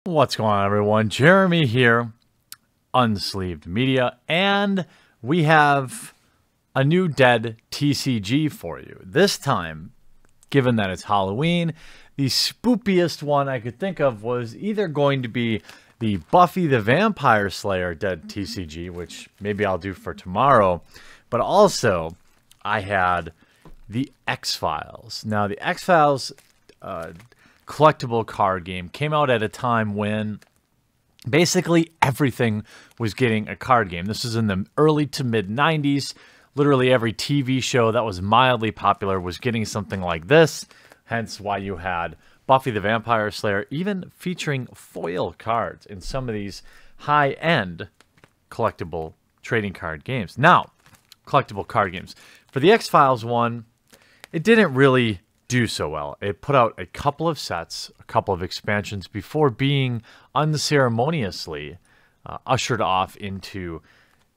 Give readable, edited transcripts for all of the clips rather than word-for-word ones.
What's going on, everyone? Jeremy here, Unsleeved Media, and we have a new dead TCG for you. This time, given that it's Halloween, the spookiest one I could think of was either going to be the Buffy the Vampire Slayer dead TCG, which maybe I'll do for tomorrow, but also I had the X-Files. Now, the X-Files collectible card game came out at a time when basically everything was getting a card game. This is in the early to mid 90s. Literally every TV show that was mildly popular was getting something like this, hence why you had Buffy the Vampire Slayer even featuring foil cards in some of these high-end collectible trading card games. Now, collectible card games. For the X-Files one, it didn't really do so well. It put out a couple of sets, a couple of expansions before being unceremoniously ushered off into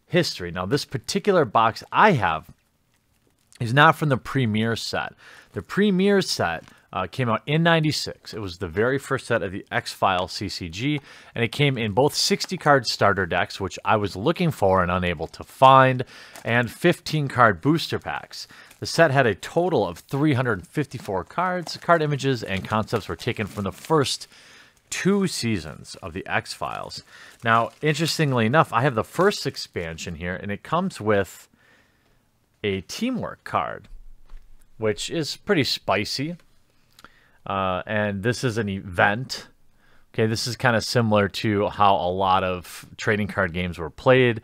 history. Now, this particular box I have is not from the Premier set. The Premier set came out in '96. It was the very first set of the XFiles CCG, and it came in both 60-card starter decks, which I was looking for and unable to find, and 15-card booster packs. The set had a total of 354 cards. Card images and concepts were taken from the first 2 seasons of the X-Files. Now, interestingly enough, I have the first expansion here, and it comes with a teamwork card, which is pretty spicy. And this is an event. Okay, this is kind of similar to how a lot of trading card games were played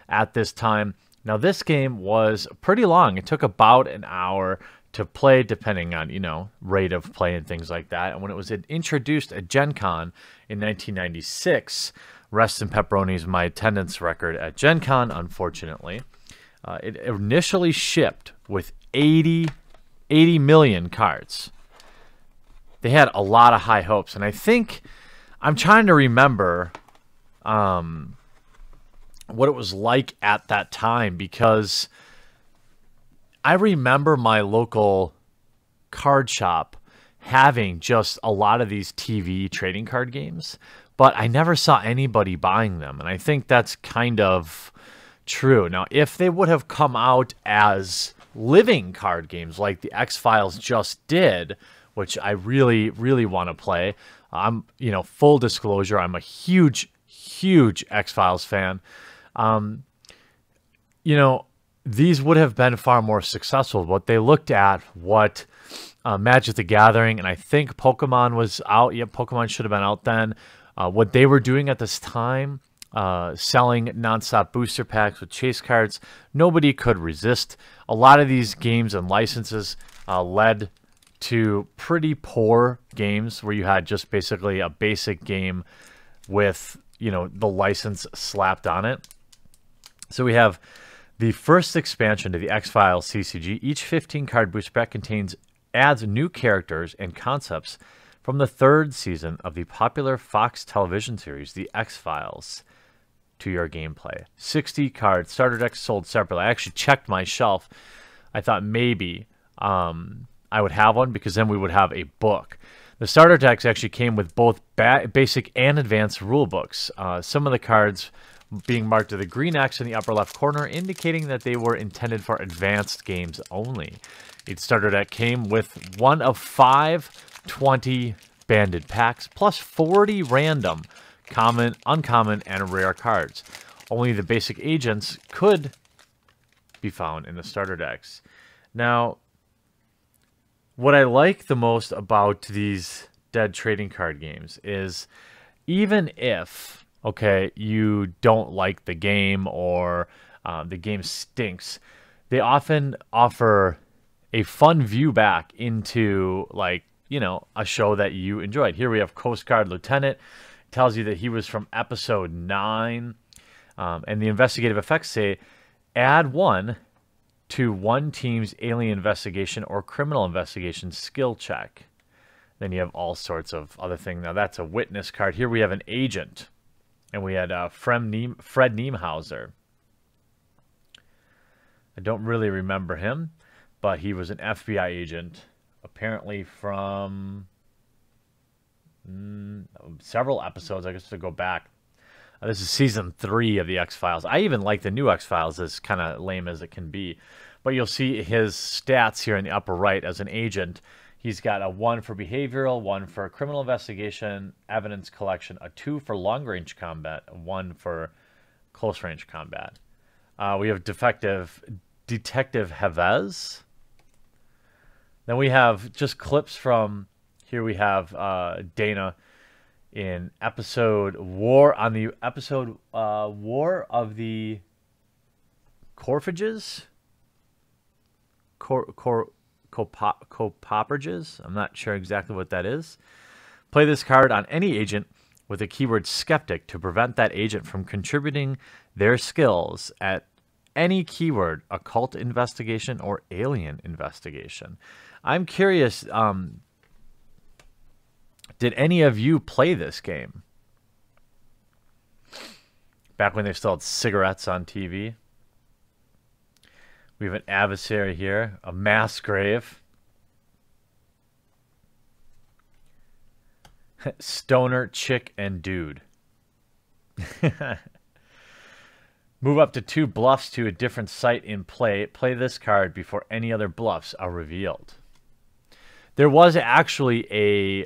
at this time. Now, this game was pretty long. It took about an hour to play, depending on, rate of play and things like that. And when it was introduced at Gen Con in 1996, rest in pepperonis, my attendance record at Gen Con, unfortunately, it initially shipped with 80 million cards. They had a lot of high hopes, and I think I'm trying to remember what it was like at that time, because I remember my local card shop having just a lot of these TV trading card games, but I never saw anybody buying them, and I think that's kind of true. Now, if they would have come out as living card games like the X-Files just did, which I really, really want to play. Full disclosure, I'm a huge X-Files fan. These would have been far more successful, but they looked at what Magic the Gathering, and I think Pokemon was out. Yep, Pokemon should have been out then. What they were doing at this time, selling nonstop booster packs with chase cards, nobody could resist. A lot of these games and licenses led to pretty poor games where you had just basically a basic game with, the license slapped on it. So we have the first expansion to the X-Files CCG. Each 15-card booster pack adds new characters and concepts from the 3rd season of the popular Fox television series, The X-Files, to your gameplay. 60-card starter decks sold separately. I actually checked my shelf. I thought maybe I would have one, because then we would have a book. The starter decks actually came with both basic and advanced rule books. Some of the cards being marked with a green X in the upper left corner, indicating that they were intended for advanced games only. Each starter deck came with one of 5 20 banded packs, plus 40 random, common, uncommon, and rare cards. Only the basic agents could be found in the starter decks. Now, what I like the most about these dead trading card games is, even if, you don't like the game or the game stinks, they often offer a fun view back into, a show that you enjoyed. Here we have Coast Guard Lieutenant. It tells you that he was from episode 9. And the investigative effects say, add 1 to one team's alien investigation or criminal investigation skill check. Then you have all sorts of other things. Now, that's a witness card. Here we have an agent. And we had Fred Niemhauser. I don't really remember him, but he was an FBI agent, apparently from several episodes, I guess, to go back. This is season 3 of the X-Files. I even like the new X-Files, as kind of lame as it can be. But you'll see his stats here in the upper right as an agent. He's got a 1 for behavioral, 1 for criminal investigation, evidence collection, a 2 for long-range combat, a 1 for close-range combat. We have Detective Havez. Then we have just clips from, here we have Dana in War of the Corphages? Copophages? I'm not sure exactly what that is. Play this card on any agent with the keyword skeptic to prevent that agent from contributing their skills at any keyword, occult investigation or alien investigation. I'm curious, did any of you play this game? Back when they still had cigarettes on TV. We have an adversary here, a mass grave. Stoner, chick, and dude. Move up to 2 bluffs to a different site in play. Play this card before any other bluffs are revealed. There was actually a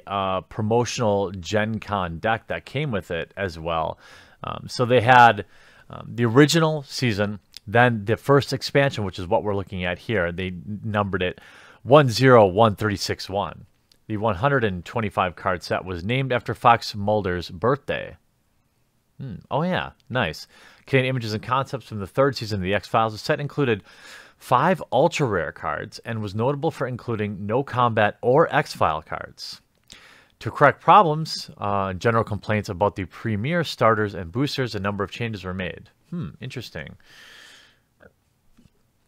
promotional Gen Con deck that came with it as well. So they had the original season, then the first expansion, which is what we're looking at here. They numbered it 101361. The 125 card set was named after Fox Mulder's birthday. Oh yeah, nice. Contained images and concepts from the 3rd season of the X-Files. The set included 5 ultra rare cards and was notable for including no combat or X-File cards. To correct problems, general complaints about the premier starters and boosters, a number of changes were made. Interesting.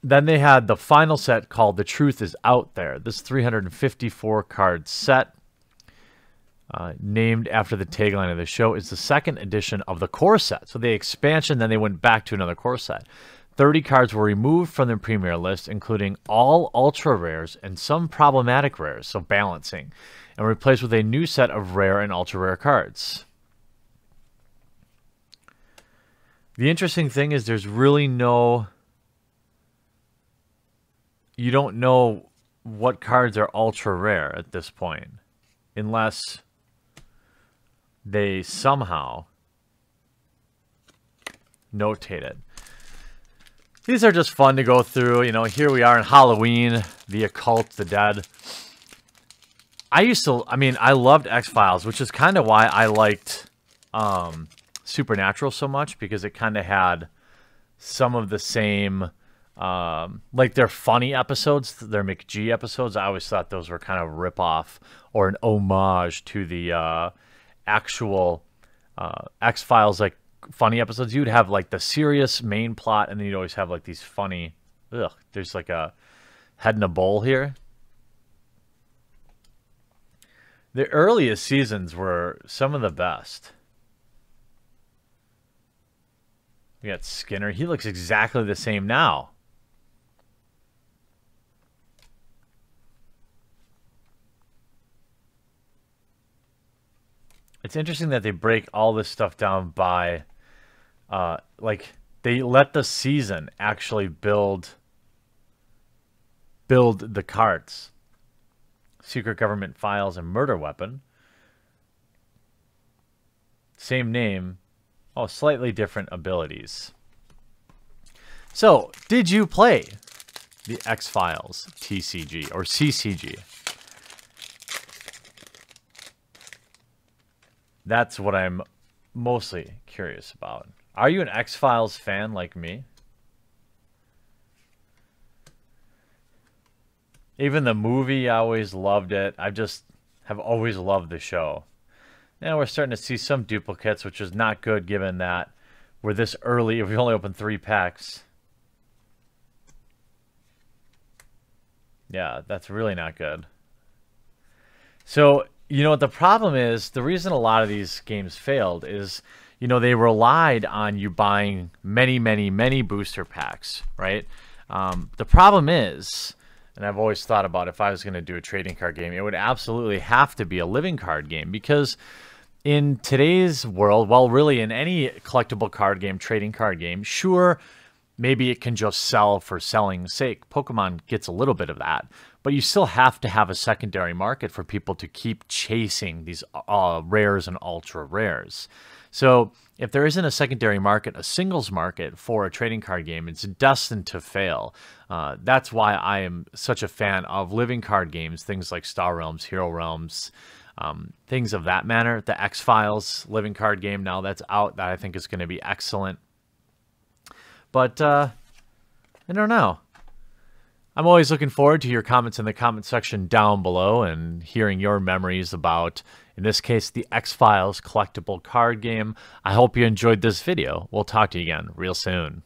Then they had the final set called The Truth Is Out There. This 354 card set, named after the tagline of the show, is the 2nd edition of the core set. So the expansion, then they went back to another core set. 30 cards were removed from the premier list, including all ultra rares and some problematic rares, so balancing, and replaced with a new set of rare and ultra rare cards. The interesting thing is there's really no... You don't know what cards are ultra rare at this point, unless they somehow notate it. These are just fun to go through. You know, here we are in Halloween, the occult, the dead. I loved X-Files, which is kind of why I liked Supernatural so much, because it kind of had some of the same... like their funny episodes, their McG episodes, I always thought those were kind of rip-off or an homage to the actual X-Files, like, funny episodes. You'd have, like, the serious main plot, and then you'd always have, like, these funny... there's, like, a head in a bowl here. The earliest seasons were some of the best. We got Skinner. He looks exactly the same now. It's interesting that they break all this stuff down by, like, they let the season actually build the cards. Secret Government Files and Murder Weapon. Same name. Oh, slightly different abilities. So, did you play the X-Files TCG or CCG? That's what I'm mostly curious about. Are you an X-Files fan like me? Even the movie, I always loved it. I just have always loved the show. Now we're starting to see some duplicates, which is not good given that we're this early. If we only opened 3 packs. Yeah, that's really not good. So, you know what the problem is? The reason a lot of these games failed is, you know, they relied on you buying many, many, many booster packs, right? The problem is And I've always thought about if I was going to do a trading card game, it would absolutely have to be a living card game, because in today's world, well, really in any collectible card game, trading card game, sure, maybe it can just sell for selling's sake. Pokemon gets a little bit of that, but you still have to have a secondary market for people to keep chasing these rares and ultra rares. So if there isn't a secondary market, a singles market for a trading card game, it's destined to fail. That's why I am such a fan of living card games, things like Star Realms, Hero Realms, things of that manner. The XFiles living card game now that's out, that I think is going to be excellent. But I don't know. I'm always looking forward to your comments in the comment section down below and hearing your memories about, in this case, the XFiles collectible card game. I hope you enjoyed this video. We'll talk to you again real soon.